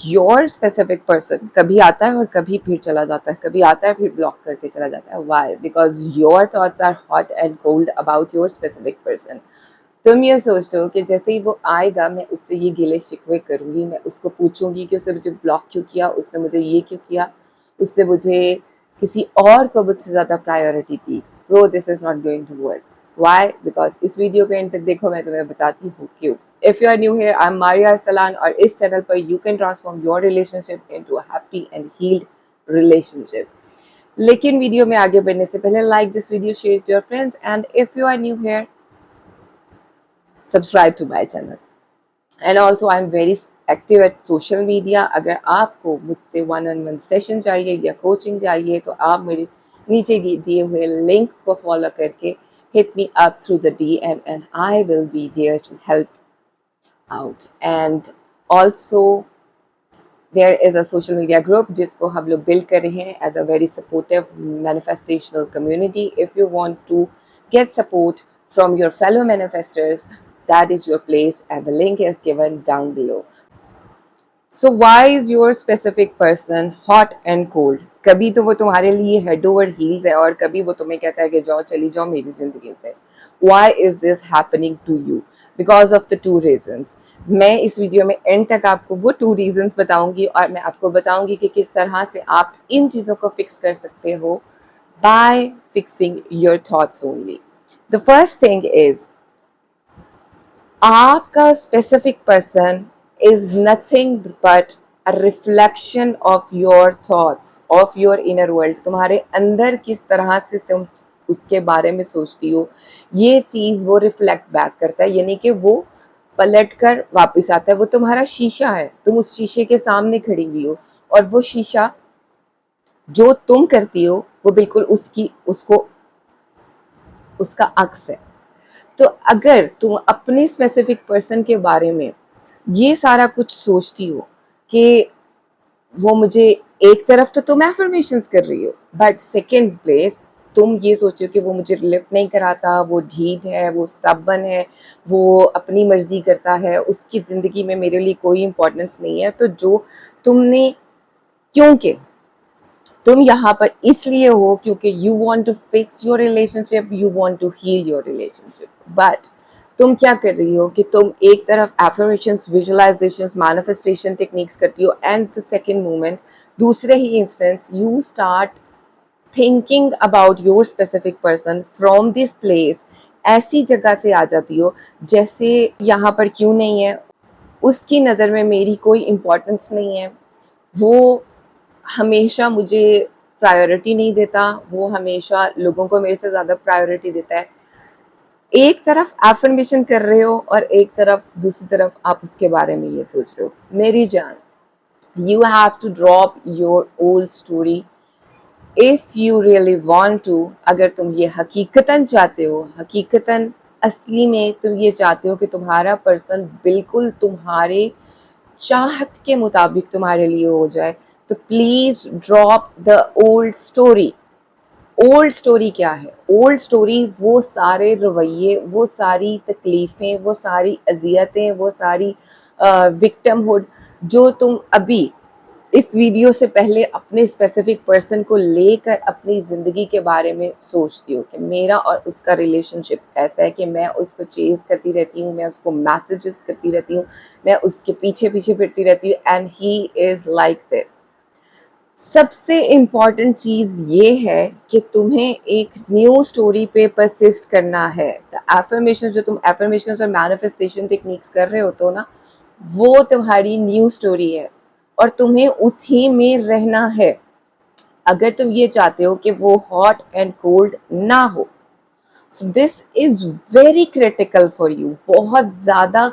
Your specific person कभी आता है और कभी फिर चला जाता है, कभी आता है फिर ब्लॉक करके चला जाता है। Why? Because your thoughts are hot and cold about your specific person. तुम ये सोचते हो कि जैसे ही वो आएगा मैं उससे ये गिले शिकवे करूंगी, मैं उसको पूछूंगी कि उसने मुझे ब्लॉक क्यों किया, उसने मुझे ये क्यों किया, उसने मुझे किसी और को मुझसे ज़्यादा प्रायोरिटी दी। Bro, this is not going to work. Why? Because इस वीडियो को एंड तक देखो, मैं तुम्हें बताती हूँ क्यों। If you are new here, I am Maria Arsalan और इस चैनल पर you can transform your relationship into a happy and healed relationship. लेकिन वीडियो में आगे बढ़ने से पहले like this video, share to your friends and if you are new here, subscribe to my channel. And also I'm very active at social media. अगर आपको मुझसे 1-on-1 session चाहिए या कोचिंग चाहिए तो आप मेरे नीचे दिए हुए लिंक को फॉलो करके hit me up through the DM and I will be there to help out. And also there is a social media group जिसको हम लोग build कर रहे हैं as a very supportive manifestational community. If you want to get support from your fellow manifestors, that is your place and the link is given down below. So why is your specific person hot and cold? कभी तो वो तुम्हारे लिए head over heels है और कभी वो तुम्हें कहता है कि जाओ चली जाओ मेरी जिंदगी से। Why is this happening to you? Because of the two reasons. मैं इस वीडियो में एंड तक आपको वो 2 रीजंस बताऊंगी और मैं आपको बताऊंगी कि किस तरह से आप इन चीज़ों को फिक्स कर सकते हो by fixing your thoughts only. The first thing is आपका specific person is nothing but a reflection of your thoughts, of your inner world. तुम्हारे अंदर किस तरह से तुम उसके बारे में सोचती हो, ये चीज़ वो रिफ्लेक्ट बैक करता है, यानी कि वो पलट कर वापस आता है। वो तुम्हारा शीशा है, तुम उस शीशे के सामने खड़ी हुई हो और वो शीशा जो तुम करती हो वो बिल्कुल उसका अक्स है। तो अगर तुम अपने स्पेसिफिक पर्सन के बारे में ये सारा कुछ सोचती हो कि वो मुझे, एक तरफ तो तुम एफर्मेशंस कर रही हो बट सेकंड प्लेस तुम ये सोचते हो कि वो मुझे लिफ्ट नहीं कराता, वो ढीठ है, वो स्टबन है, वो अपनी मर्जी करता है, उसकी ज़िंदगी में मेरे लिए कोई इंपॉर्टेंस नहीं है। तो जो तुमने, क्योंकि तुम यहाँ पर इसलिए हो क्योंकि you want to fix your relationship, you want to heal your relationship, but तुम क्या कर रही हो कि तुम एक तरफ एफर्मेशंस, विजुअलाइजेशंस, मैनिफेस्टेशन टेक्निक्स करती हो एंड द सेकंड मोमेंट, दूसरे ही instance you start thinking about your specific person from this place. ऐसी जगह से आ जाती हो जैसे यहाँ पर क्यों नहीं है, उसकी नज़र में मेरी कोई इम्पोर्टेंस नहीं है, वो हमेशा मुझे प्रायोरिटी नहीं देता, वो हमेशा लोगों को मेरे से ज़्यादा प्रायोरिटी देता है। एक तरफ एफर्मेशन कर रहे हो और एक तरफ, दूसरी तरफ आप उसके बारे में ये सोच रहे हो। मेरी जान, you have to drop your old story if you really want to. अगर तुम ये हकीकतन चाहते हो, हकीकतन असली में तुम ये चाहते हो कि तुम्हारा पर्सन बिल्कुल तुम्हारे चाहत के मुताबिक तुम्हारे लिए हो जाए, तो please drop the old story. Old story क्या है? ओल्ड स्टोरी वो सारे रवैये, वो सारी तकलीफ़ें, वो सारी अजियतें, वो सारी विक्टिमहुड जो तुम अभी इस वीडियो से पहले अपने स्पेसिफिक पर्सन को लेकर अपनी ज़िंदगी के बारे में सोचती हो कि मेरा और उसका रिलेशनशिप ऐसा है कि मैं उसको चेज़ करती रहती हूँ, मैं उसको मैसेजेस करती रहती हूँ, मैं उसके पीछे पीछे फिरती रहती हूँ and he is like this. सबसे इम्पॉर्टेंट चीज़ ये है कि तुम्हें एक न्यू स्टोरी पे परसिस्ट करना है। द एफर्मेशन, जो तुम एफर्मेशन और मैनिफेस्टेशन टेक्निक्स कर रहे हो ना, वो तुम्हारी न्यू स्टोरी है और तुम्हें उसी में रहना है। अगर तुम ये चाहते हो कि वो हॉट एंड कोल्ड ना हो, so this is very critical for you, बहुत ज़्यादा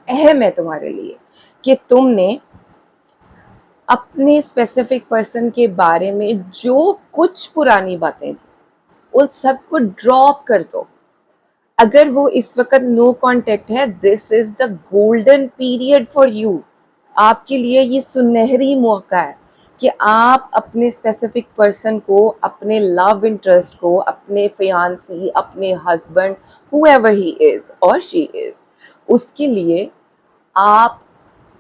अहम है तुम्हारे लिए कि तुमने अपने स्पेसिफिक पर्सन के बारे में जो कुछ पुरानी बातें थी उन सबको ड्रॉप कर दो। अगर वो इस वक्त नो कांटेक्ट है, this is the golden period for you. आपके लिए ये सुनहरी मौका है कि आप अपने स्पेसिफिक पर्सन को, अपने लव इंटरेस्ट को, अपने फियांसी, अपने हस्बैंड, हुएवर ही इज और शी इज, उसके लिए आप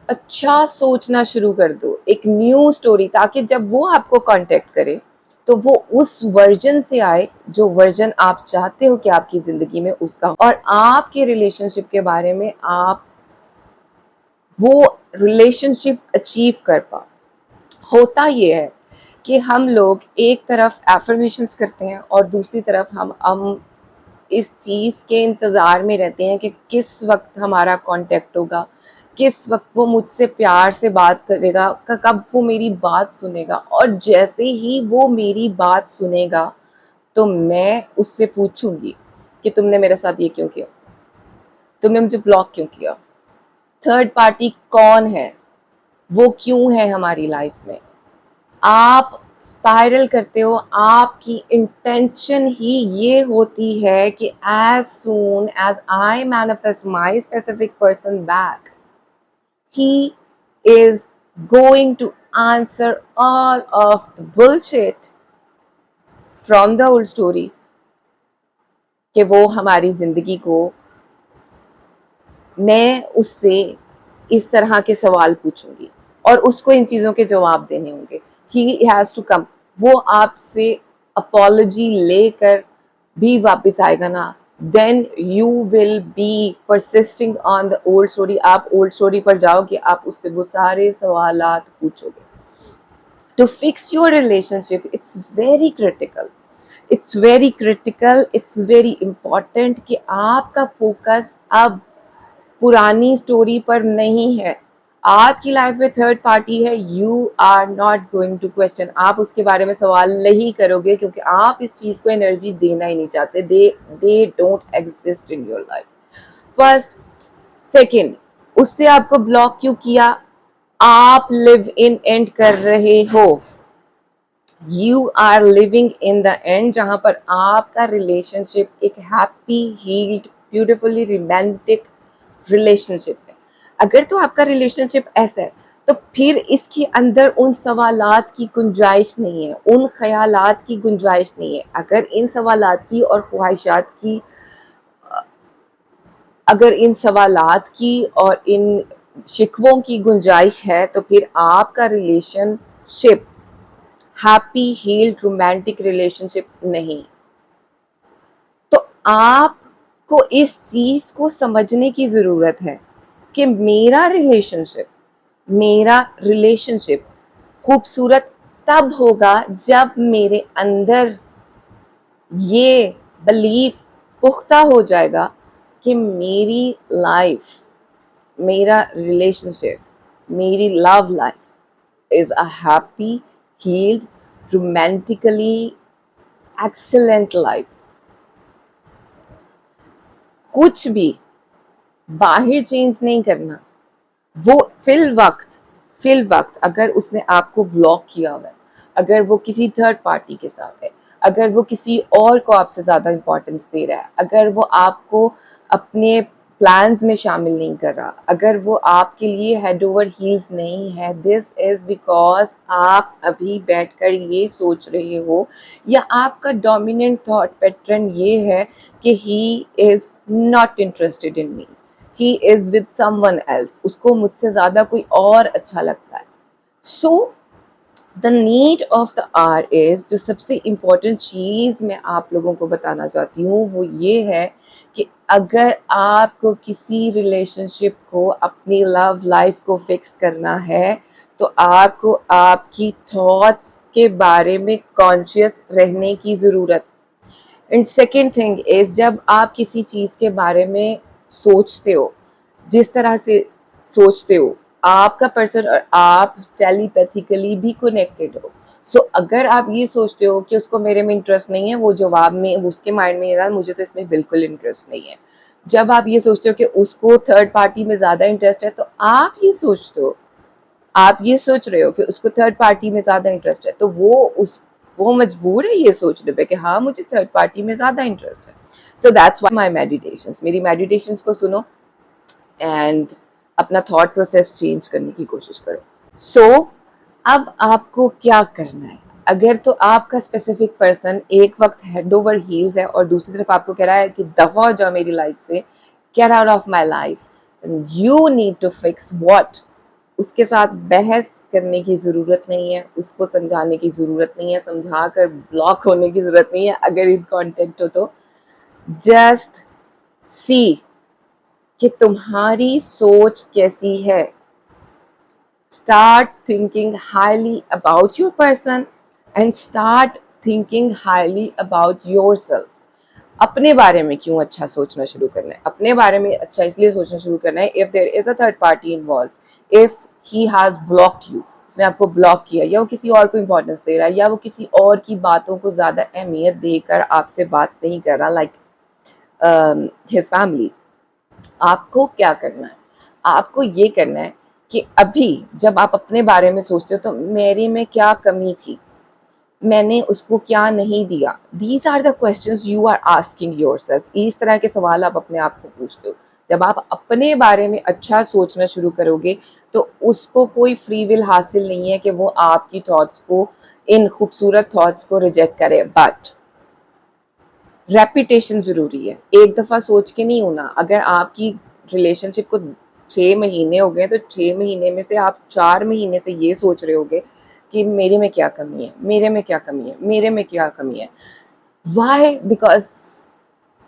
अच्छा सोचना शुरू कर दो, एक न्यू स्टोरी, ताकि जब वो आपको कांटेक्ट करे तो वो उस वर्जन से आए जो वर्जन आप चाहते हो कि आपकी जिंदगी में उसका हो, और आपके रिलेशनशिप के बारे में आप वो रिलेशनशिप अचीव कर पाओ। होता ये है कि हम लोग एक तरफ एफर्मेशंस करते हैं और दूसरी तरफ हम इस चीज़ के इंतज़ार में रहते हैं कि किस वक्त हमारा कांटेक्ट होगा, किस वक्त वो मुझसे प्यार से बात करेगा, कब वो मेरी बात सुनेगा, और जैसे ही वो मेरी बात सुनेगा तो मैं उससे पूछूंगी कि तुमने मेरे साथ ये क्यों किया, तुमने मुझे ब्लॉक क्यों किया, थर्ड पार्टी कौन है, वो क्यों है हमारी लाइफ में। आप स्पाइरल करते हो, आपकी इंटेंशन ही ये होती है कि as soon as I manifest my specific person back, he is going to answer all of the bullshit from the old story, कि वो हमारी जिंदगी को, मैं उससे इस तरह के सवाल पूछूंगी और उसको इन चीज़ों के जवाब देने होंगे। ही हैज़ टू कम, वो आपसे अपॉलॉजी लेकर भी वापस आएगा ना, then you will be persisting on the old story. आप ओल्ड स्टोरी पर जाओगे, आप उससे वो सारे सवालात पूछोगे। To fix your relationship it's very critical, it's very critical, it's very important कि आपका फोकस अब पुरानी स्टोरी पर नहीं है। आपकी लाइफ में थर्ड पार्टी है, you are not going to question, आप उसके बारे में सवाल नहीं करोगे क्योंकि आप इस चीज को एनर्जी देना ही नहीं चाहते। They don't exist in your life. First, second, उससे आपको ब्लॉक क्यों किया, आप लिव इन एंड कर रहे हो, you are living in the end, जहां पर आपका रिलेशनशिप एक happy healed beautifully romantic relationship है। अगर तो आपका रिलेशनशिप ऐसा है तो फिर इसके अंदर उन सवालात की गुंजाइश नहीं है, उन ख्यालात की गुंजाइश नहीं है। अगर इन सवालात की और ख्वाहिशात की, अगर इन सवालात की और इन शिकवों की गुंजाइश है तो फिर आपका relationship happy healed romantic relationship नहीं। तो आपको इस चीज को समझने की जरूरत है कि मेरा रिलेशनशिप खूबसूरत तब होगा जब मेरे अंदर ये बिलीफ पुख्ता हो जाएगा कि मेरी लाइफ, मेरा रिलेशनशिप, मेरी love life is a happy healed romantically excellent life. कुछ भी बाहर चेंज नहीं करना, वो फिल वक्त अगर उसने आपको ब्लॉक किया हुआ है, अगर वो किसी थर्ड पार्टी के साथ है, अगर वो किसी और को आपसे ज्यादा इंपॉर्टेंस दे रहा है, अगर वो आपको अपने प्लान्स में शामिल नहीं कर रहा, अगर वो आपके लिए हेड ओवर हील्स नहीं है, दिस इज बिकॉज आप अभी बैठकर ये सोच रहे हो, या आपका डोमिनेंट थॉट पैटर्न ये है कि he is not interested in me, he is with someone else, उसको मुझसे ज्यादा कोई और अच्छा लगता है। So the need of the hour is, जो सबसे इम्पोर्टेंट चीज मैं आप लोगों को बताना चाहती हूँ वो ये है कि अगर आपको किसी रिलेशनशिप को, अपनी लव लाइफ को फिक्स करना है तो आपको आपकी थॉट्स के बारे में कॉन्शियस रहने की जरूरत। एंड सेकेंड थिंग इज, जब आप किसी चीज के बारे में सोचते हो, जिस तरह से सोचते हो, आपका पर्सन और आप टेलीपैथिकली भी कनेक्टेड हो। सो अगर आप ये सोचते हो कि उसको मेरे में इंटरेस्ट नहीं है, वो जवाब में उसके माइंड में ये मुझे तो इसमें बिल्कुल इंटरेस्ट नहीं है। जब आप ये सोचते हो कि उसको थर्ड पार्टी में ज्यादा इंटरेस्ट है, तो आप ये सोच रहे हो कि उसको थर्ड पार्टी में ज्यादा इंटरेस्ट है, तो वो मजबूर है ये सोचने पे कि हाँ मुझे थर्ड पार्टी में ज्यादा इंटरेस्ट है। So that's why my meditations, मेरी मेडिटेशंस को सुनो एंड अपना थॉट प्रोसेस चेंज करने की कोशिश करो। सो अब आपको क्या करना है, अगर तो आपका स्पेसिफिक पर्सन एक वक्त हेड ओवर हील्स है और दूसरी तरफ आपको कह रहा है कि दफा हो जाओ मेरी लाइफ से, get out of my life, you need to fix what उसके साथ बहस करने की ज़रूरत नहीं है, उसको समझाने की ज़रूरत नहीं है, समझा कर ब्लॉक होने की ज़रूरत नहीं है अगर इन कॉन्टेक्ट हो तो। जस्ट सी कि तुम्हारी सोच कैसी है। Start thinking highly about your person and start thinking highly about yourself. अपने बारे में क्यों अच्छा सोचना शुरू करना है? अपने बारे में अच्छा इसलिए सोचना शुरू करना है if there is a third party involved, if he has blocked you, उसने आपको ब्लॉक किया, या वो किसी और को इम्पोर्टेंस दे रहा है, या वो किसी और की बातों को ज़्यादा अहमियत देकर आपसे बात नहीं कर रहा, लाइक हिज फैमिली। आपको क्या करना है? आपको ये करना है कि अभी जब आप अपने बारे में सोचते हो तो मेरे में क्या कमी थी, मैंने उसको क्या नहीं दिया। These are the questions you are asking yourself. इस तरह के सवाल आप अपने आप को पूछते हो। जब आप अपने बारे में अच्छा सोचना शुरू करोगे तो उसको कोई फ्री विल हासिल नहीं है कि वो आपकी थॉट्स को, इन खूबसूरत थॉट्स को रिजेक्ट करे। बट रेपिटेशन जरूरी है, एक दफा सोच के नहीं होना। अगर आपकी रिलेशनशिप को 6 महीने हो गए तो 6 महीने में से आप 4 महीने से ये सोच रहे होगे कि मेरे में क्या कमी है, मेरे में क्या कमी है, मेरे में क्या कमी है। वाई? बिकॉज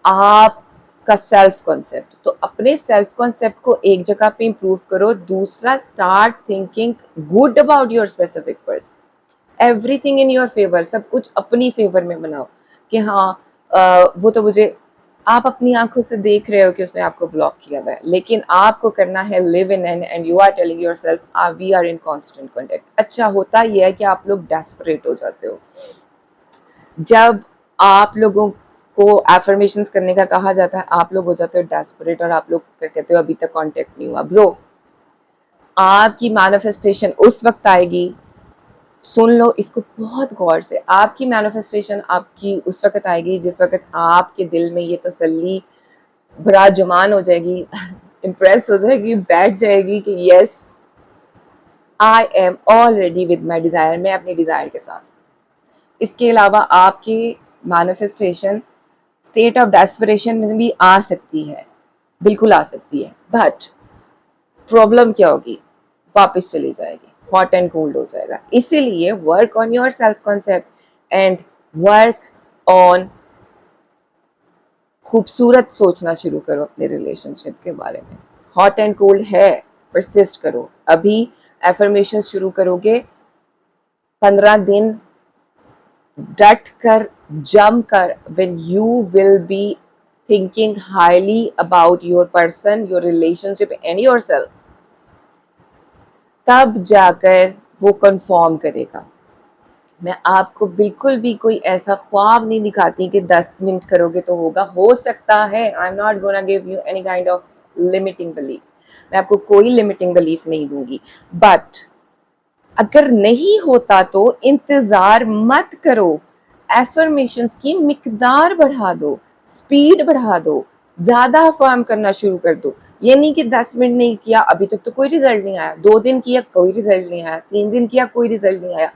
आपका सेल्फ कॉन्सेप्ट। तो अपने सेल्फ कॉन्सेप्ट को एक जगह पे इंप्रूव करो। दूसरा, start thinking good about your specific person. Everything in your favour, सब कुछ अपनी फेवर में बनाओ कि हाँ वो तो मुझे, आप अपनी आंखों से देख रहे हो कि उसने आपको ब्लॉक किया हुआ है, लेकिन आपको करना है live in and you are telling yourself we are in constant contact. अच्छा होता यह है कि आप लोग डेस्परेट हो जाते हो जब आप लोगों को एफर्मेशंस करने का कहा जाता है, आप लोग हो जाते हो डेस्परेट और आप लोग कहते हो अभी तक कांटेक्ट नहीं हुआ। ब्रो, आपकी मैनिफेस्टेशन उस वक्त आएगी, सुन लो इसको बहुत गौर से, आपकी मैनिफेस्टेशन आपकी उस वक्त आएगी जिस वक्त आपके दिल में ये तसल्ली विराजमान हो जाएगी, इम्प्रेस हो जाएगी, बैठ जाएगी कि yes I am already with my desire, मैं अपनी डिजायर के साथ। इसके अलावा आपकी मैनिफेस्टेशन स्टेट ऑफ डेस्परेशन में भी आ सकती है, बिल्कुल आ सकती है, बट प्रॉब्लम क्या होगी, वापस चली जाएगी, हॉट एंड कोल्ड हो जाएगा। इसीलिए work on your self concept and work on खूबसूरत सोचना शुरू करो अपने रिलेशनशिप के बारे में। हॉट एंड कोल्ड है, परसिस्ट करो। अभी एफर्मेशन शुरू करोगे, 15 दिन डट कर, जम कर, when you will be thinking highly about your person, your relationship and yourself, तब जाकर वो कंफर्म करेगा। मैं आपको बिल्कुल भी कोई ऐसा ख्वाब नहीं दिखाती कि 10 मिनट करोगे तो होगा। हो सकता है, I am not gonna give you any kind of limiting belief, मैं आपको कोई लिमिटिंग बिलीफ नहीं दूंगी। बट अगर नहीं होता तो इंतजार मत करो, एफर्मेशंस की मिकदार बढ़ा दो, स्पीड बढ़ा दो, ज्यादा अफर्म करना शुरू कर दो। ये नहीं कि 10 मिनट नहीं किया अभी तक तो कोई रिजल्ट नहीं आया, 2 दिन किया कोई रिजल्ट नहीं आया, 3 दिन किया कोई रिजल्ट नहीं आया,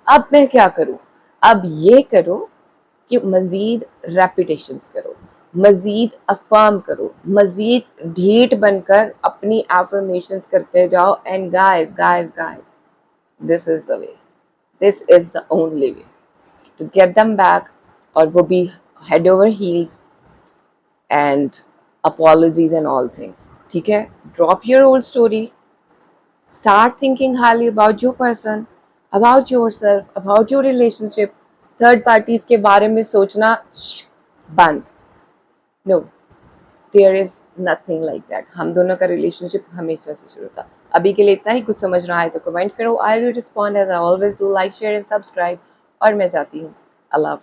अब मैं क्या करूं? अब ये करो कि मजीद रेपिटेशंस करो, मजीद अफर्म करो, मजीद ढीठ बनकर अपनी एफर्मेशंस करते जाओ। And guys guys guys, this is the way, this is the only way to get them back, और वो भी head over heels and apologies and all things। ठीक है, drop your old story, start thinking highly about your person, about yourself, about your relationship। Third parties के बारे में सोचना बंद। No, there is nothing like that. हम दोनों का रिलेशनशिप हमेशा से शुरू था। अभी के लिए इतना ही। कुछ समझ रहा है तो कमेंट करो, I will respond as I always do. Like, share and subscribe. और मैं जाती हूँ, अल्लाह हाफ़िज़।